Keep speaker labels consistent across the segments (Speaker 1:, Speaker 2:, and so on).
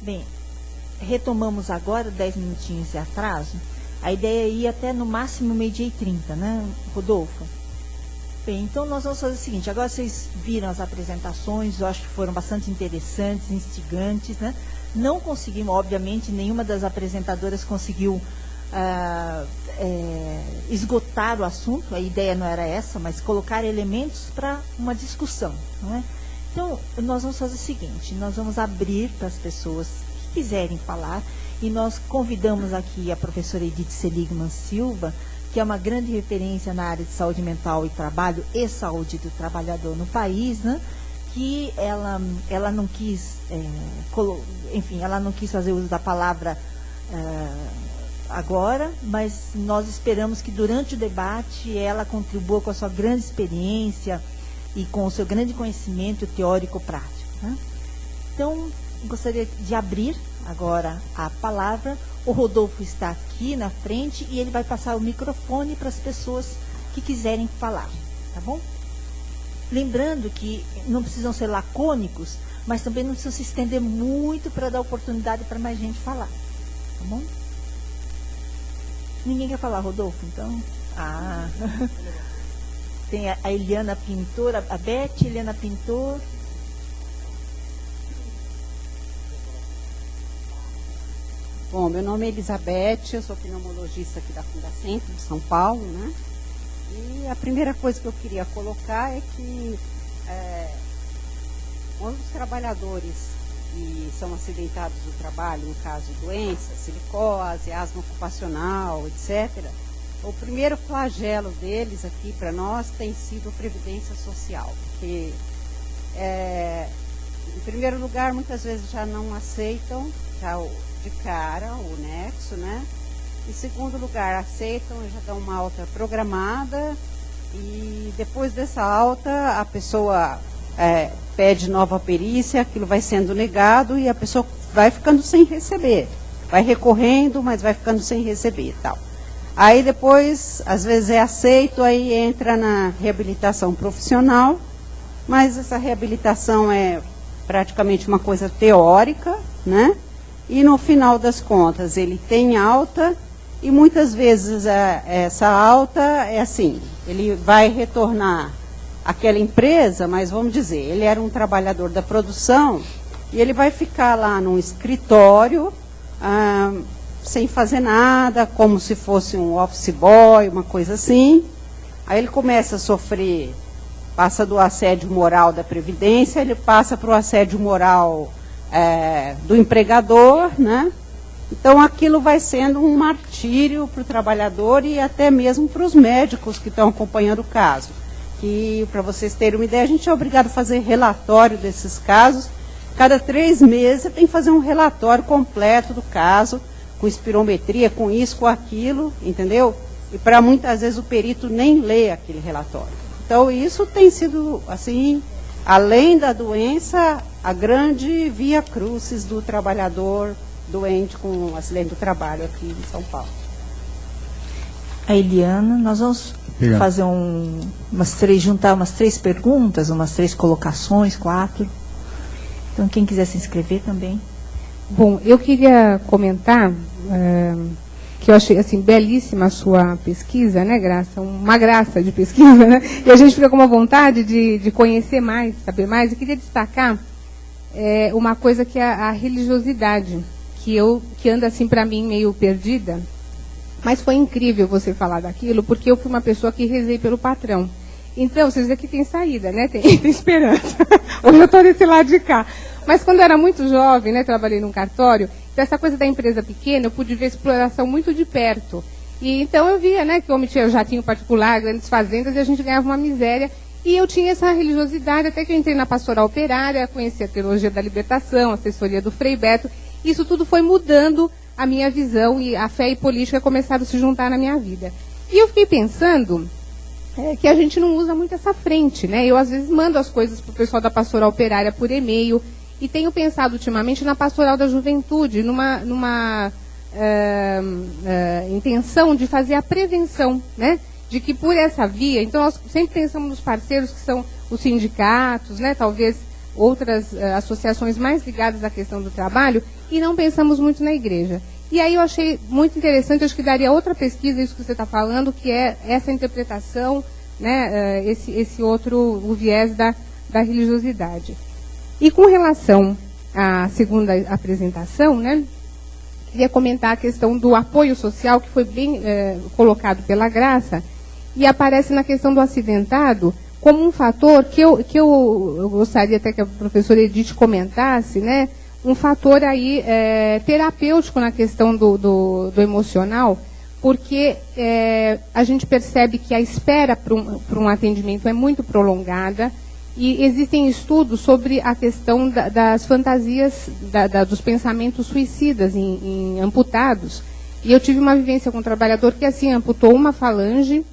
Speaker 1: Bem, retomamos agora, 10 minutinhos de atraso. A ideia é ir até no máximo 12h30, né, Rodolfo? Bem, então nós vamos fazer o seguinte, agora vocês viram as apresentações, eu acho que foram bastante interessantes, instigantes, né? Não conseguimos, obviamente, nenhuma das apresentadoras conseguiu esgotar o assunto, a ideia não era essa, mas colocar elementos para uma discussão, não é? Então, nós vamos fazer o seguinte, nós vamos abrir para as pessoas que quiserem falar, e nós convidamos aqui a professora Edith Seligman Silva, que é uma grande referência na área de saúde mental e trabalho e saúde do trabalhador no país, né? Que ela não quis, enfim, ela não quis fazer uso da palavra agora, mas nós esperamos que durante o debate ela contribua com a sua grande experiência e com o seu grande conhecimento teórico-prático, né? Então, gostaria de abrir agora a palavra. O Rodolfo está aqui na frente e ele vai passar o microfone para as pessoas que quiserem falar, tá bom? Lembrando que não precisam ser lacônicos, mas também não precisam se estender muito para dar oportunidade para mais gente falar, tá bom? Ninguém quer falar, Rodolfo, então? Ah, tem a Eliana Pintor, a Beth, Eliana Pintor.
Speaker 2: Bom, meu nome é Elizabeth, eu sou pneumologista aqui da Fundacentro de São Paulo, né? E a primeira coisa que eu queria colocar é que quando os trabalhadores que são acidentados do trabalho, no caso de doenças, silicose, asma ocupacional, etc., o primeiro flagelo deles aqui para nós tem sido a Previdência Social, porque, em primeiro lugar, muitas vezes já não aceitam de cara o nexo, né? Em segundo lugar, aceitam e já dão uma alta programada, e depois dessa alta a pessoa pede nova perícia, aquilo vai sendo negado e a pessoa vai ficando sem receber, vai recorrendo, mas vai ficando sem receber e tal. Aí depois, às vezes é aceito, aí entra na reabilitação profissional, mas essa reabilitação é praticamente uma coisa teórica, né? E no final das contas ele tem alta, e muitas vezes essa alta é assim, ele vai retornar àquela empresa, mas vamos dizer, ele era um trabalhador da produção, e ele vai ficar lá num escritório, sem fazer nada, como se fosse um office boy, uma coisa assim. Aí ele começa a sofrer, passa do assédio moral da Previdência, ele passa para o assédio moral do empregador, né? Então aquilo vai sendo um martírio para o trabalhador e até mesmo para os médicos que estão acompanhando o caso. Que, para vocês terem uma ideia, a gente é obrigado a fazer relatório desses casos. Cada 3 meses você tem que fazer um relatório completo do caso, com espirometria, com isso, com aquilo, entendeu? E para muitas vezes o perito nem lê aquele relatório. Então isso tem sido, assim, além da doença, a grande via crucis do trabalhador doente com um acidente do trabalho aqui em São Paulo.
Speaker 1: A Eliana, nós vamos fazer juntar umas 3 perguntas, umas 3 colocações, 4. Então, quem quiser se inscrever também.
Speaker 3: Bom, eu queria comentar que eu achei assim belíssima a sua pesquisa, né, Graça? Uma graça de pesquisa, né? E a gente fica com uma vontade de conhecer mais, saber mais. Eu queria destacar uma coisa que é a religiosidade, que anda assim para mim meio perdida. Mas foi incrível você falar daquilo, porque eu fui uma pessoa que rezei pelo patrão. Então, vocês aqui tem saída, né? Tem esperança. Hoje eu estou desse lado de cá. Mas quando eu era muito jovem, né, trabalhei num cartório, então essa coisa da empresa pequena, eu pude ver a exploração muito de perto. E então eu via, né, que o homem tinha jatinho particular, grandes fazendas, e a gente ganhava uma miséria. E eu tinha essa religiosidade, até que eu entrei na pastoral operária, conheci a teologia da libertação, a assessoria do Frei Beto. Isso tudo foi mudando a minha visão, e a fé e política começaram a se juntar na minha vida. E eu fiquei pensando que a gente não usa muito essa frente, né? Eu, às vezes, mando as coisas para o pessoal da pastoral operária por e-mail, e tenho pensado ultimamente na pastoral da juventude, numa intenção de fazer a prevenção, né? De que por essa via, então nós sempre pensamos nos parceiros que são os sindicatos, né? Talvez outras associações mais ligadas à questão do trabalho, e não pensamos muito na igreja. E aí eu achei muito interessante, acho que daria outra pesquisa, isso que você está falando, que é essa interpretação, né, esse outro, o viés da religiosidade. E com relação à segunda apresentação, né, queria comentar a questão do apoio social, que foi bem colocado pela Graça, e aparece na questão do acidentado como um fator que eu gostaria até que a professora Edith comentasse, né, um fator aí terapêutico na questão do emocional, porque a gente percebe que a espera para um atendimento é muito prolongada, e existem estudos sobre a questão das fantasias, dos pensamentos suicidas em amputados. E eu tive uma vivência com um trabalhador que assim amputou uma falange,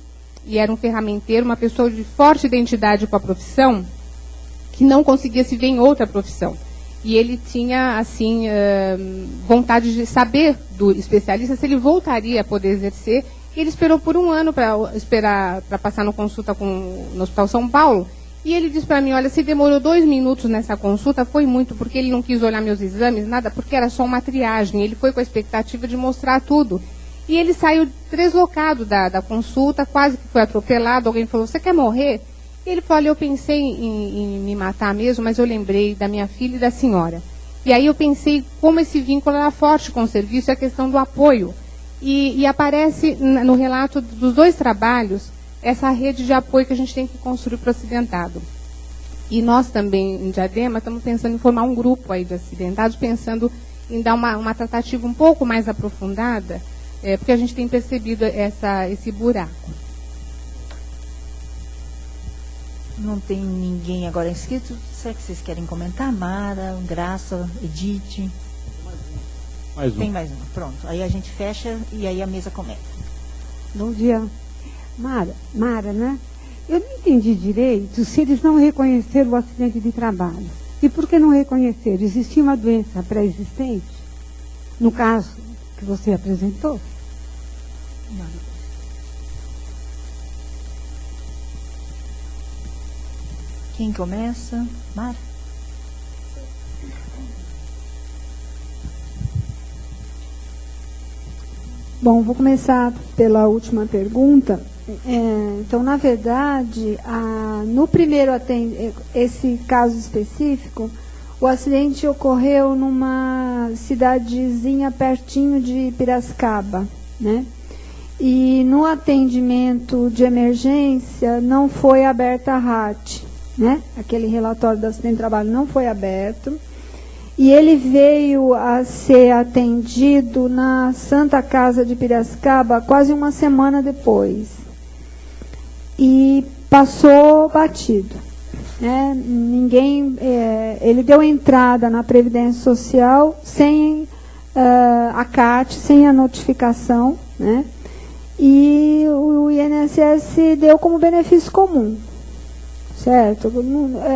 Speaker 3: e era um ferramenteiro, uma pessoa de forte identidade com a profissão, que não conseguia se ver em outra profissão. E ele tinha, assim, vontade de saber do especialista se ele voltaria a poder exercer. E ele esperou por um ano para passar no consulta no Hospital São Paulo. E ele disse para mim, olha, se demorou 2 minutos nessa consulta, foi muito, porque ele não quis olhar meus exames, nada, porque era só uma triagem. Ele foi com a expectativa de mostrar tudo. E ele saiu deslocado da consulta, quase que foi atropelado. Alguém falou, você quer morrer? E ele falou, olha, eu pensei em me matar mesmo, mas eu lembrei da minha filha e da senhora. E aí eu pensei como esse vínculo era forte com o serviço e a questão do apoio. E aparece no relato dos 2 trabalhos essa rede de apoio que a gente tem que construir para o acidentado. E nós também, em Diadema, estamos pensando em formar um grupo aí de acidentados, pensando em dar uma tratativa um pouco mais aprofundada, porque a gente tem percebido esse buraco.
Speaker 1: Não tem ninguém agora inscrito. Será que vocês querem comentar? Mara, Graça, Edith?
Speaker 4: Mais um.
Speaker 1: Tem mais uma, pronto. Aí a gente fecha e aí a mesa começa.
Speaker 5: Bom dia. Mara, né? Eu não entendi direito se eles não reconheceram o acidente de trabalho. E por que não reconheceram? Existia uma doença pré-existente? No caso que você apresentou?
Speaker 1: Não. Quem começa? Mara?
Speaker 6: Bom, vou começar pela última pergunta. Então, na verdade, no primeiro esse caso específico, o acidente ocorreu numa cidadezinha pertinho de Piracicaba, né? E no atendimento de emergência não foi aberta a RAT, né? Aquele relatório do acidente de trabalho não foi aberto. E ele veio a ser atendido na Santa Casa de Piracicaba quase uma semana depois. E passou batido. Né? Ele deu entrada na Previdência Social sem a CAT, sem a notificação, né? E o INSS deu como benefício comum. Certo?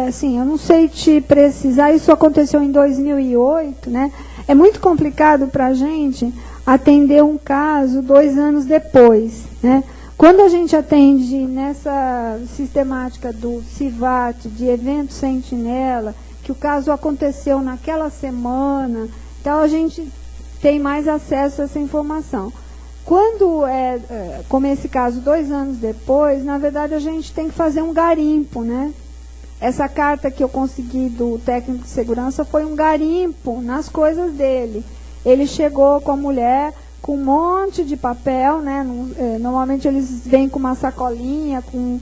Speaker 6: Assim, eu não sei te precisar, isso aconteceu em 2008, né? É muito complicado para a gente atender um caso 2 anos depois, né? Quando a gente atende nessa sistemática do CIVAT, de evento sentinela, que o caso aconteceu naquela semana, então a gente tem mais acesso a essa informação. Quando como esse caso 2 anos depois, na verdade a gente tem que fazer um garimpo, né? Essa carta que eu consegui do técnico de segurança foi um garimpo nas coisas dele. Ele chegou com a mulher com um monte de papel, né? Normalmente eles vêm com uma sacolinha, com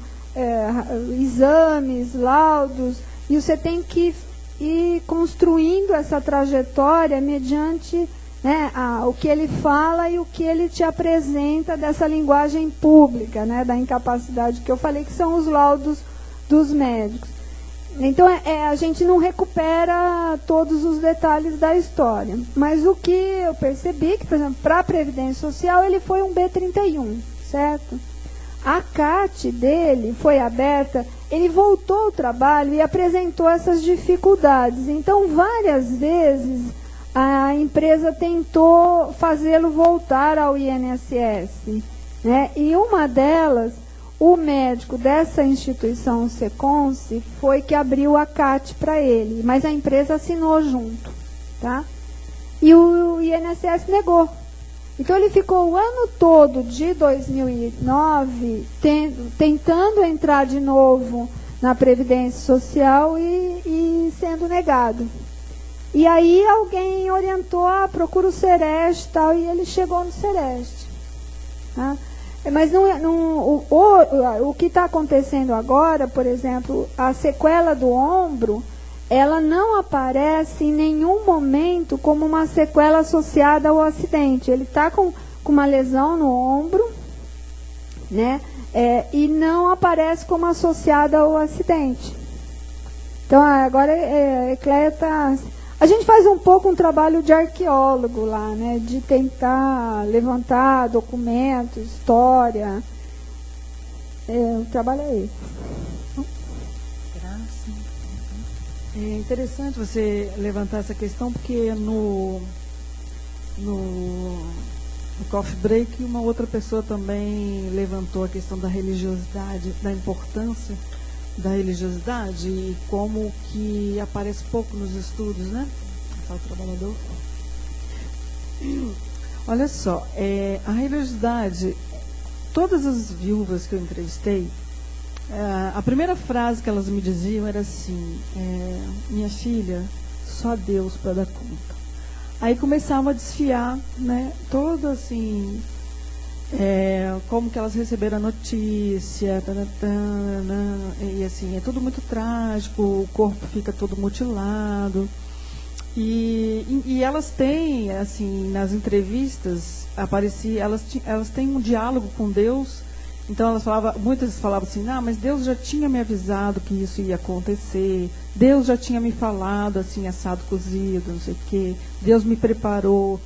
Speaker 6: exames, laudos, e você tem que ir construindo essa trajetória mediante, né, o que ele fala e o que ele te apresenta dessa linguagem pública, né, da incapacidade que eu falei, que são os laudos dos médicos. Então, a gente não recupera todos os detalhes da história. Mas o que eu percebi, que, por exemplo, para a Previdência Social, ele foi um B31, certo? A CAT dele foi aberta, ele voltou ao trabalho e apresentou essas dificuldades. Então, várias vezes, a empresa tentou fazê-lo voltar ao INSS, né? E uma delas, o médico dessa instituição Seconce foi que abriu a CAT para ele, mas a empresa assinou junto, tá? E o INSS negou. Então ele ficou o ano todo de 2009 tentando entrar de novo na Previdência Social e sendo negado. E aí alguém orientou, procura o Sereste e tal, e ele chegou no Sereste. Tá? Mas o que está acontecendo agora, por exemplo, a sequela do ombro, ela não aparece em nenhum momento como uma sequela associada ao acidente. Ele está com uma lesão no ombro, né? E não aparece como associada ao acidente. Então, agora a Ecleia está... A gente faz um pouco um trabalho de arqueólogo lá, né? De tentar levantar documentos, história. O trabalho é esse.
Speaker 7: É interessante você levantar essa questão, porque no coffee break uma outra pessoa também levantou a questão da religiosidade, da importância da religiosidade e como que aparece pouco nos estudos, né? O trabalhador. Olha só, a religiosidade, todas as viúvas que eu entrevistei, a primeira frase que elas me diziam era assim, minha filha, só Deus para dar conta. Aí começavam a desfiar, né, todo assim, como que elas receberam a notícia, e assim, é tudo muito trágico, o corpo fica todo mutilado. E elas têm, assim, nas entrevistas, elas têm um diálogo com Deus. Então muitas falavam assim, mas Deus já tinha me avisado que isso ia acontecer, Deus já tinha me falado assim, assado cozido, não sei o quê, Deus me preparou,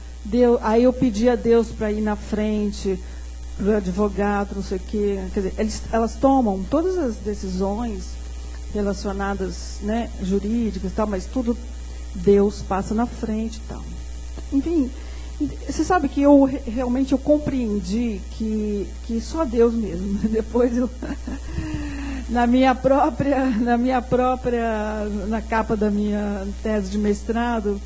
Speaker 7: aí eu pedi a Deus para ir na frente, para o advogado, não sei o quê. Quer dizer, elas tomam todas as decisões relacionadas, né, jurídicas e tal, mas tudo Deus passa na frente e tal. Enfim, você sabe que eu realmente compreendi que só Deus mesmo. Depois eu na capa da minha tese de mestrado,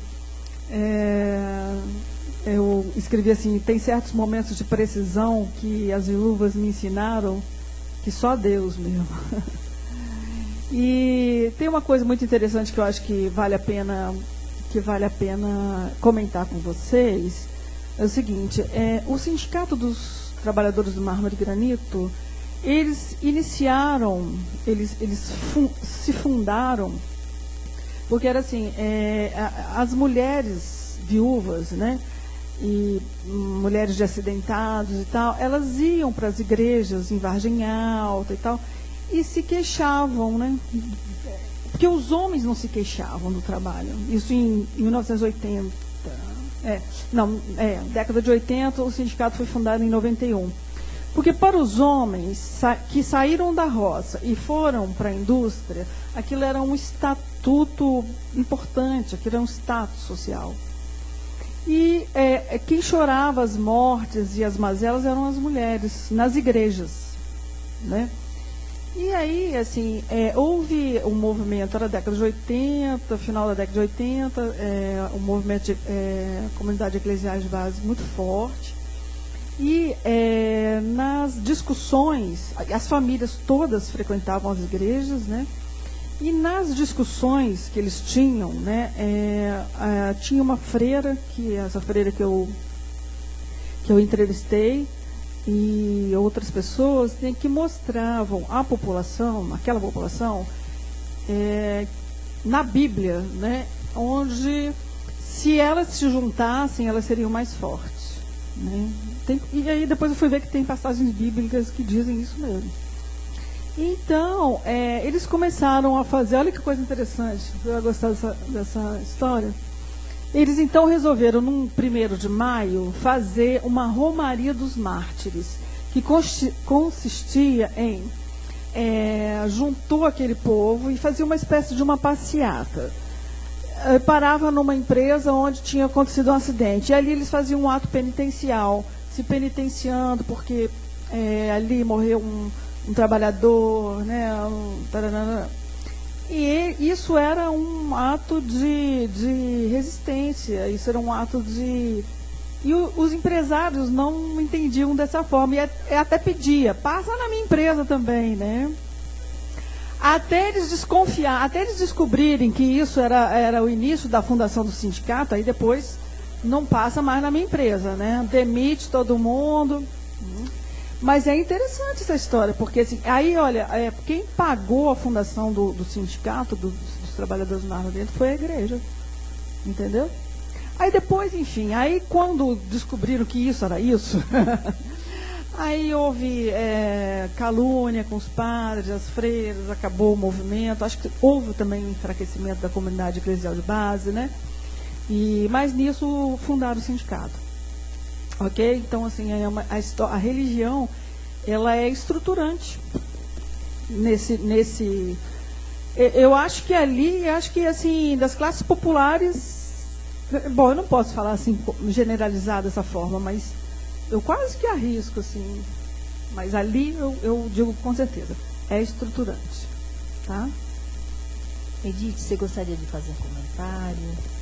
Speaker 7: eu escrevi assim, tem certos momentos de precisão que as viúvas me ensinaram que só Deus mesmo. E tem uma coisa muito interessante que eu acho que vale a pena comentar com vocês, é o seguinte, o Sindicato dos Trabalhadores do Mármore e Granito, eles iniciaram, eles se fundaram, porque era assim, as mulheres viúvas, né, e mulheres de acidentados e tal, elas iam para as igrejas em Vargem Alta e tal, e se queixavam, né? Porque os homens não se queixavam do trabalho. Isso em 1980. Década de 80, o sindicato foi fundado em 91. Porque para os homens que saíram da roça e foram para a indústria, aquilo era um estatuto importante, aquilo era um status social. E quem chorava as mortes e as mazelas eram as mulheres, nas igrejas, né? E aí, assim, houve um movimento, era a década de 80, final da década de 80, um movimento de comunidade eclesiais de base muito forte. E nas discussões, as famílias todas frequentavam as igrejas, né? E nas discussões que eles tinham, né, tinha uma freira, essa freira que eu entrevistei, e outras pessoas que mostravam à população, aquela população, na Bíblia, né, onde se elas se juntassem, elas seriam mais fortes, né? E aí depois eu fui ver que tem passagens bíblicas que dizem isso mesmo. Então, eles começaram a fazer, olha que coisa interessante, você vai gostar dessa história. Eles então resolveram, no 1º de maio, fazer uma Romaria dos Mártires, que consistia em juntou aquele povo e fazia uma espécie de uma passeata. Parava numa empresa onde tinha acontecido um acidente, e ali eles faziam um ato penitencial, se penitenciando, porque ali morreu um trabalhador, né? E isso era um ato de resistência, isso era um ato de... E os empresários não entendiam dessa forma, e até pedia, passa na minha empresa também, né? Até eles descobrirem que isso era o início da fundação do sindicato, aí depois não passa mais na minha empresa, né? Demite todo mundo. Mas é interessante essa história, porque assim, aí, olha, quem pagou a fundação do sindicato, dos trabalhadores na dentro, foi a igreja, entendeu? Aí depois, enfim, aí quando descobriram que isso era isso, aí houve calúnia com os padres, as freiras, acabou o movimento, acho que houve também um enfraquecimento da comunidade eclesial de base, né? Mas nisso fundaram o sindicato. Ok? Então, assim, a religião, ela é estruturante nesse... Eu acho que ali, assim, das classes populares... Bom, eu não posso falar, assim, generalizar dessa forma, mas eu quase que arrisco, assim. Mas ali, eu digo com certeza, é estruturante. Tá?
Speaker 1: Edith, você gostaria de fazer um comentário?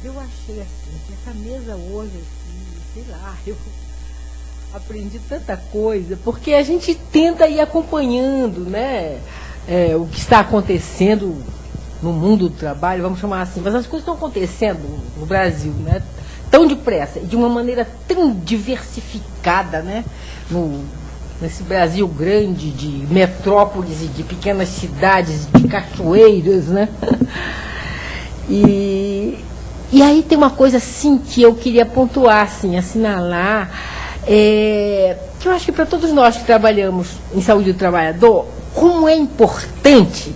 Speaker 8: Eu achei assim, que essa mesa hoje, assim, sei lá, eu aprendi tanta coisa, porque a gente tenta ir acompanhando, né, o que está acontecendo no mundo do trabalho, vamos chamar assim, mas as coisas estão acontecendo no Brasil, né, tão depressa, e de uma maneira tão diversificada, né, nesse Brasil grande, de metrópoles e de pequenas cidades, de cachoeiras, né, E aí tem uma coisa, assim, que eu queria pontuar, assim, assinalar, que eu acho que para todos nós que trabalhamos em saúde do trabalhador, como é importante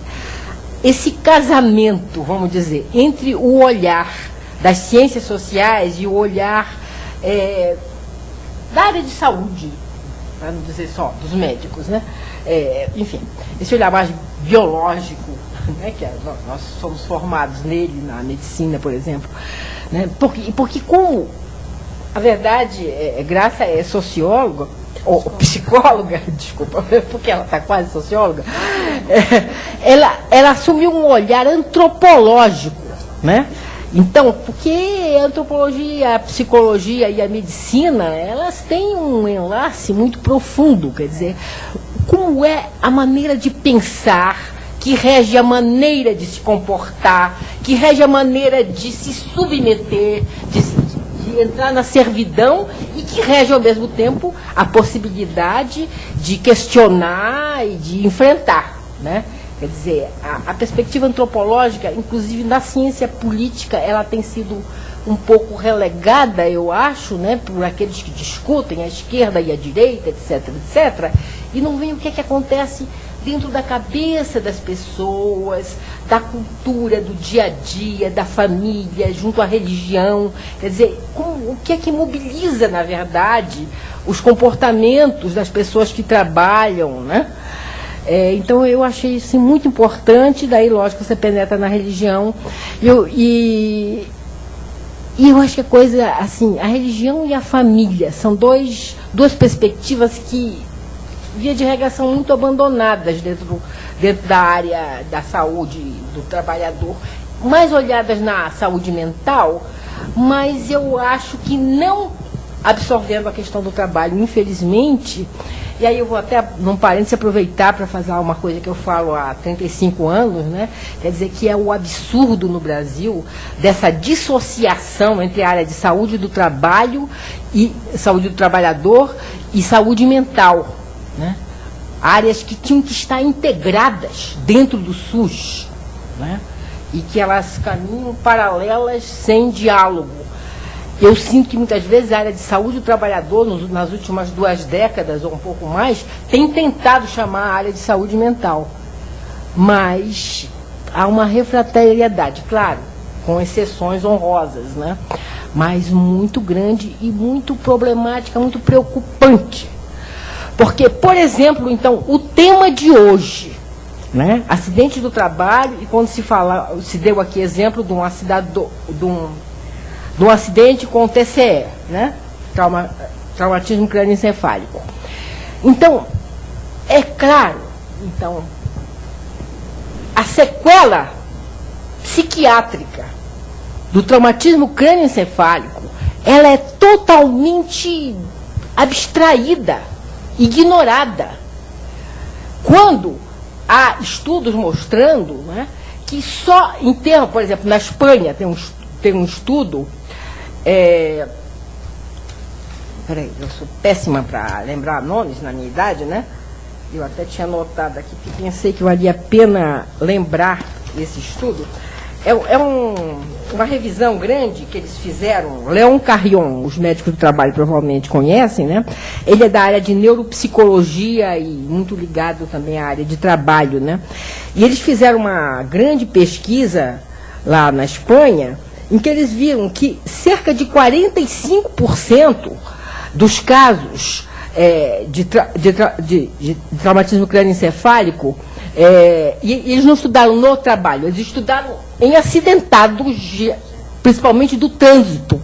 Speaker 8: esse casamento, vamos dizer, entre o olhar das ciências sociais e o olhar da área de saúde, para não dizer só dos médicos, né? Enfim, esse olhar mais biológico, né, que nós somos formados nele, na medicina, por exemplo, né, porque como a verdade, Graça é socióloga, ou psicóloga, desculpa, porque ela está quase socióloga, ela assumiu um olhar antropológico, né? Então, porque a antropologia, a psicologia e a medicina, elas têm um enlace muito profundo, quer dizer, como é a maneira de pensar que rege a maneira de se comportar, que rege a maneira de se submeter, de entrar na servidão e que rege ao mesmo tempo a possibilidade de questionar e de enfrentar, né? Quer dizer, a perspectiva antropológica, inclusive na ciência política, ela tem sido um pouco relegada, eu acho, né, por aqueles que discutem a esquerda e a direita, etc., etc., e não veem o que é que acontece dentro da cabeça das pessoas, da cultura, do dia a dia, da família, junto à religião. Quer dizer, o que é que mobiliza, na verdade, os comportamentos das pessoas que trabalham, né? Então eu achei isso muito importante, daí lógico você penetra na religião, e eu acho que a coisa, assim, a religião e a família são duas perspectivas que, via de regra, são muito abandonadas dentro da área da saúde do trabalhador, mais olhadas na saúde mental, mas eu acho que não absorvendo a questão do trabalho, infelizmente. E aí eu vou até, num parênteses, aproveitar para fazer uma coisa que eu falo há 35 anos, né? Quer dizer, que é o absurdo no Brasil dessa dissociação entre a área de saúde do trabalho e saúde do trabalhador e saúde mental, né? Áreas que tinham que estar integradas dentro do SUS, né? E que elas caminham paralelas sem diálogo. Eu sinto que muitas vezes a área de saúde do trabalhador, nas últimas 2 décadas ou um pouco mais, tem tentado chamar a área de saúde mental. Mas há uma refratariedade, claro, com exceções honrosas, né? Mas muito grande e muito problemática, muito preocupante. Porque, por exemplo, então, o tema de hoje, né? Acidente do trabalho, e quando se deu aqui exemplo de um acidente com TCE, né? Trauma traumatismo crânioencefálico. Então, é claro, então, a sequela psiquiátrica do traumatismo crânioencefálico, ela é totalmente abstraída, ignorada. Quando há estudos mostrando, né, que só em termos, por exemplo, na Espanha tem um estudo, peraí, eu sou péssima para lembrar nomes na minha idade, né? Eu até tinha anotado aqui, porque pensei que valia a pena lembrar esse estudo. Uma revisão grande que eles fizeram. Léon Carrion, os médicos do trabalho provavelmente conhecem, né? Ele é da área de neuropsicologia e muito ligado também à área de trabalho, né? E eles fizeram uma grande pesquisa lá na Espanha, em que eles viram que cerca de 45% dos casos de traumatismo crânioencefálico, e eles não estudaram no trabalho, eles estudaram em acidentados, principalmente do trânsito,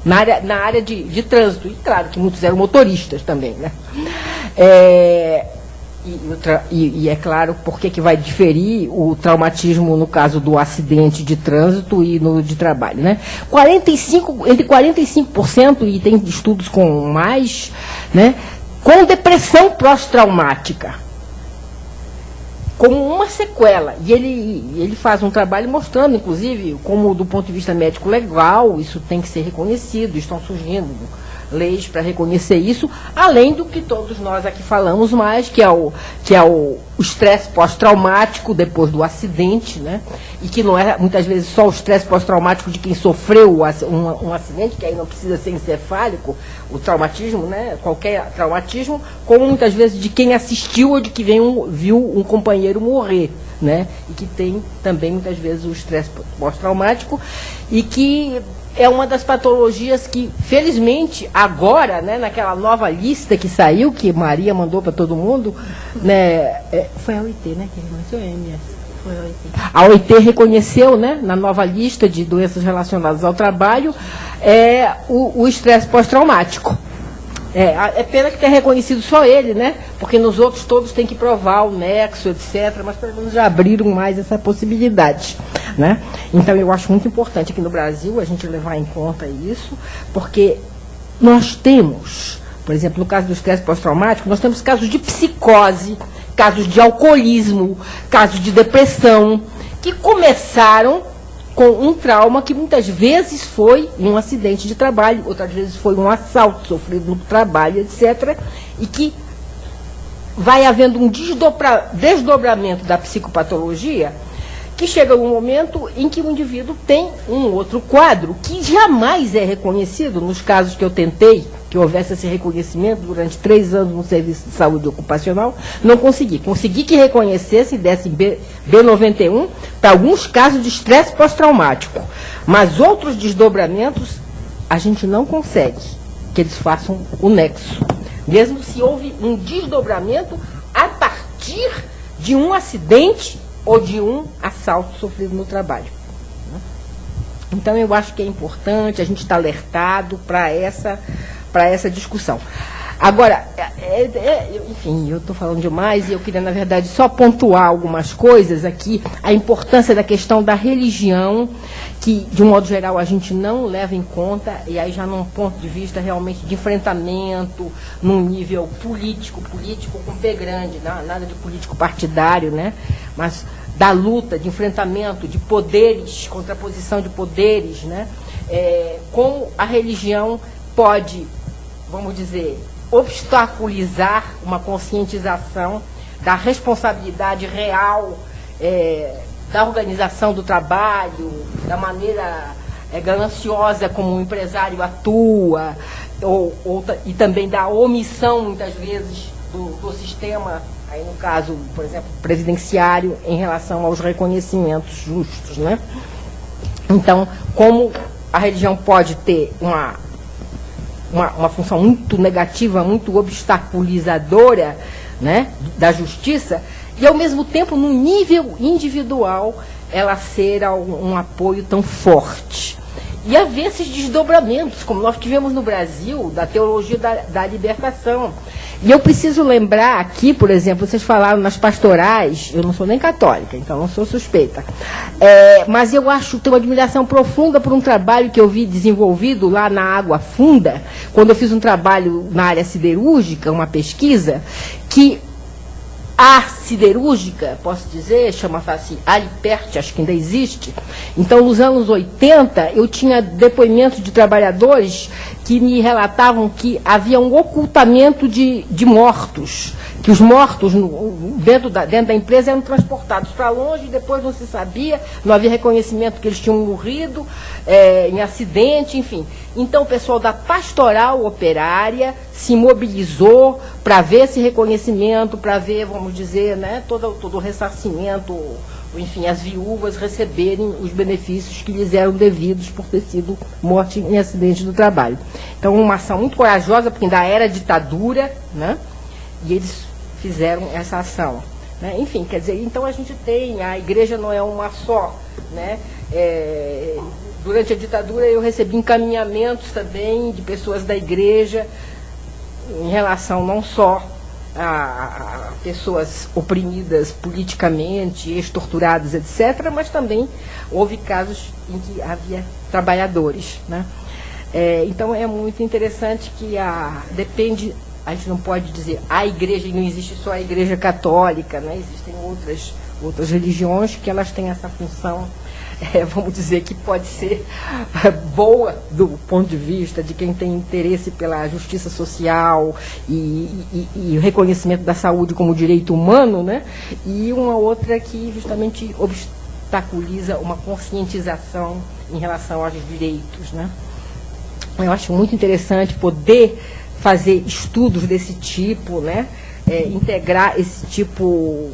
Speaker 8: na área de trânsito. E claro que muitos eram motoristas também, né? E é claro porque que vai diferir o traumatismo no caso do acidente de trânsito e no de trabalho, né? Entre 45%, e tem estudos com mais, né, com depressão pós-traumática, como uma sequela. E ele faz um trabalho mostrando, inclusive, como do ponto de vista médico legal, isso tem que ser reconhecido, estão surgindo leis para reconhecer isso, além do que todos nós aqui falamos mais, que é o estresse pós-traumático depois do acidente, né? E que não é muitas vezes só o estresse pós-traumático de quem sofreu um acidente, que aí não precisa ser encefálico, o traumatismo, né? Qualquer traumatismo, como muitas vezes de quem assistiu ou de que viu um companheiro morrer, né? E que tem também muitas vezes o estresse pós-traumático, e que é uma das patologias que, felizmente, agora, né, naquela nova lista que saiu, que Maria mandou para todo mundo, né, foi a OIT, né, que reconheceu, MS? Foi a OIT. A OIT reconheceu, né, na nova lista de doenças relacionadas ao trabalho, o estresse pós-traumático. É pena que tenha reconhecido só ele, né? Porque nos outros todos tem que provar o nexo, etc. Mas pelo menos já abriram mais essa possibilidade, né? Então eu acho muito importante aqui no Brasil a gente levar em conta isso, porque nós temos, por exemplo, no caso do estresse pós-traumático, nós temos casos de psicose, casos de alcoolismo, casos de depressão, que começaram com um trauma que muitas vezes foi um acidente de trabalho, outras vezes foi um assalto sofrido no trabalho, etc. E que vai havendo um desdobramento da psicopatologia, que chega um momento em que o indivíduo tem um outro quadro que jamais é reconhecido. Nos casos que eu tentei que houvesse esse reconhecimento durante 3 anos no serviço de saúde ocupacional, não consegui. Consegui que reconhecesse e desse B91 para alguns casos de estresse pós-traumático, mas outros desdobramentos a gente não consegue que eles façam o nexo, mesmo se houve um desdobramento a partir de um acidente ou de um assalto sofrido no trabalho. Então, eu acho que é importante a gente estar alertado para essa discussão. Agora, enfim, eu estou falando demais e eu queria, na verdade, só pontuar algumas coisas aqui, a importância da questão da religião, que, de um modo geral, a gente não leva em conta, e aí já num ponto de vista realmente de enfrentamento, num nível político com P grande, nada de político partidário, né? Mas da luta, de enfrentamento, de poderes, contraposição de poderes, né? Como a religião pode, vamos dizer, obstaculizar uma conscientização da responsabilidade real da organização do trabalho, da maneira gananciosa como o empresário atua, e também da omissão, muitas vezes, do sistema, aí no caso, por exemplo, previdenciário, em relação aos reconhecimentos justos, né? Então, como a religião pode ter uma função muito negativa, muito obstaculizadora, né, da justiça, e ao mesmo tempo, no nível individual, ela ser um apoio tão forte. e haver esses desdobramentos, como nós tivemos no Brasil, da teologia da libertação. E eu preciso lembrar aqui, por exemplo, vocês falaram nas pastorais, eu não sou nem católica, então não sou suspeita, mas eu tenho uma admiração profunda por um trabalho que eu vi desenvolvido lá na Água Funda, quando eu fiz um trabalho na área siderúrgica, uma pesquisa, que a siderúrgica, posso dizer, chama-se Aliperte, acho que ainda existe. Então, nos anos 80, eu tinha depoimentos de trabalhadores que me relatavam que havia um ocultamento de mortos, que os mortos dentro da empresa eram transportados para longe e depois não se sabia, não havia reconhecimento que eles tinham morrido em acidente, enfim. Então o pessoal da pastoral operária se mobilizou para ver esse reconhecimento, para ver, vamos dizer, né, todo o ressarcimento, enfim, as viúvas receberem os benefícios que lhes eram devidos por ter sido morte em acidente do trabalho. Então, uma ação muito corajosa, porque ainda era ditadura, né, e eles fizeram essa ação. Né? Enfim, quer dizer, então a gente tem, a igreja não é uma só, né? Durante a ditadura eu recebi encaminhamentos também de pessoas da igreja em relação não só a pessoas oprimidas politicamente, ex-torturadas, etc., mas também houve casos em que havia trabalhadores. Né? Então é muito interessante que depende, a gente não pode dizer a igreja, não existe só a igreja católica, né? Existem outras religiões que elas têm essa função, vamos dizer, que pode ser boa do ponto de vista de quem tem interesse pela justiça social e o reconhecimento da saúde como direito humano, né? E uma outra que justamente obstaculiza uma conscientização em relação aos direitos. Né? Eu acho muito interessante poder fazer estudos desse tipo, né? Integrar esse tipo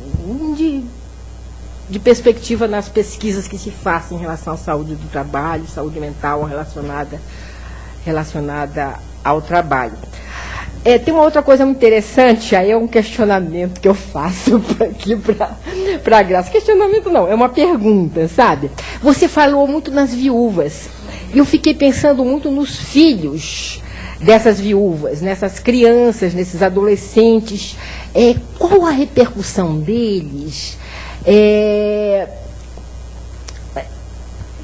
Speaker 8: de perspectiva nas pesquisas que se façam em relação à saúde do trabalho, saúde mental relacionada ao trabalho. Tem uma outra coisa muito interessante, aí é um questionamento que eu faço aqui para a Graça. Questionamento não, é uma pergunta, sabe? Você falou muito nas viúvas, e eu fiquei pensando muito nos filhos dessas viúvas, nessas crianças, nesses adolescentes. Qual a repercussão deles?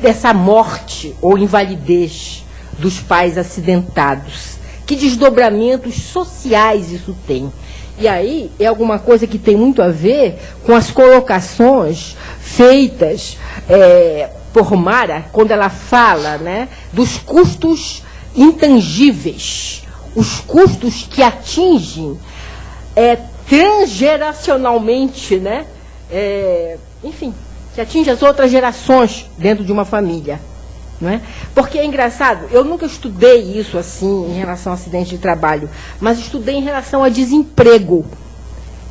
Speaker 8: Dessa morte ou invalidez dos pais acidentados. Que desdobramentos sociais isso tem? E aí é alguma coisa que tem muito a ver com as colocações feitas por Mara, quando ela fala, né, dos custos intangíveis, os custos que atingem transgeracionalmente, né? Enfim, que atinge as outras gerações dentro de uma família. Não é? Porque é engraçado, eu nunca estudei isso assim em relação a acidente de trabalho, mas estudei em relação a desemprego.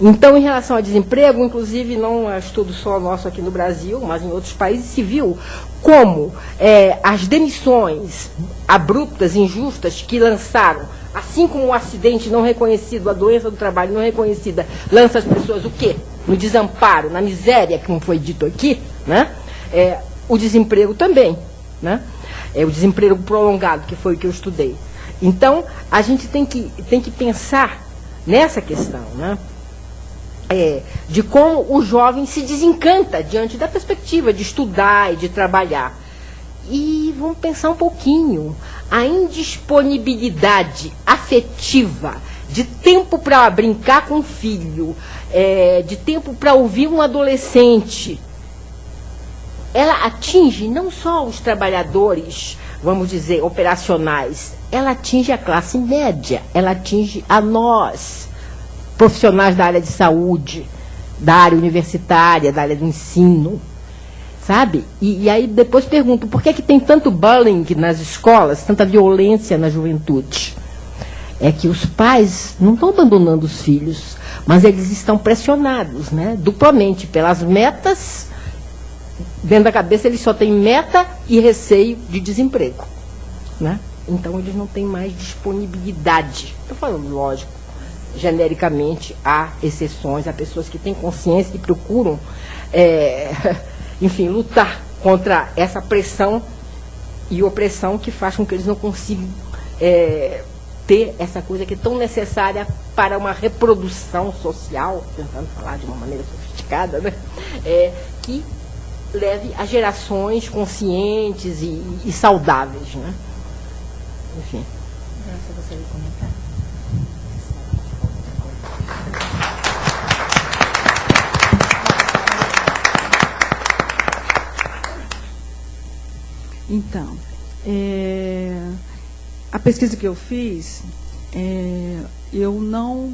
Speaker 8: Então, em relação a desemprego, inclusive, não é estudo só nosso aqui no Brasil, mas em outros países, se viu como as demissões abruptas, injustas, que lançaram, assim como o acidente não reconhecido, a doença do trabalho não reconhecida, lança as pessoas o quê? No desamparo, na miséria, como foi dito aqui, né? O desemprego também, né? O desemprego prolongado, que foi o que eu estudei. Então, a gente tem que pensar nessa questão, né? De como o jovem se desencanta diante da perspectiva de estudar e de trabalhar. E vamos pensar um pouquinho, a indisponibilidade afetiva, de tempo para brincar com o filho, de tempo para ouvir um adolescente, ela atinge não só os trabalhadores, vamos dizer, operacionais, ela atinge a classe média, ela atinge a nós, profissionais da área de saúde, da área universitária, da área do ensino, sabe? E aí depois pergunto, por que tem tanto bullying nas escolas, tanta violência na juventude? É que os pais não estão abandonando os filhos, mas eles estão pressionados, né, duplamente pelas metas. Dentro da cabeça eles só têm meta e receio de desemprego, né? Então eles não têm mais disponibilidade. Estou falando, lógico, genericamente há exceções, há pessoas que têm consciência e procuram, enfim, lutar contra essa pressão e opressão que faz com que eles não consigam ter essa coisa que é tão necessária para uma reprodução social, tentando falar de uma maneira sofisticada, né? Que leve a gerações conscientes e saudáveis, né? Enfim.
Speaker 1: Você gostaria de comentar?
Speaker 7: Então, a pesquisa que eu fiz, eu não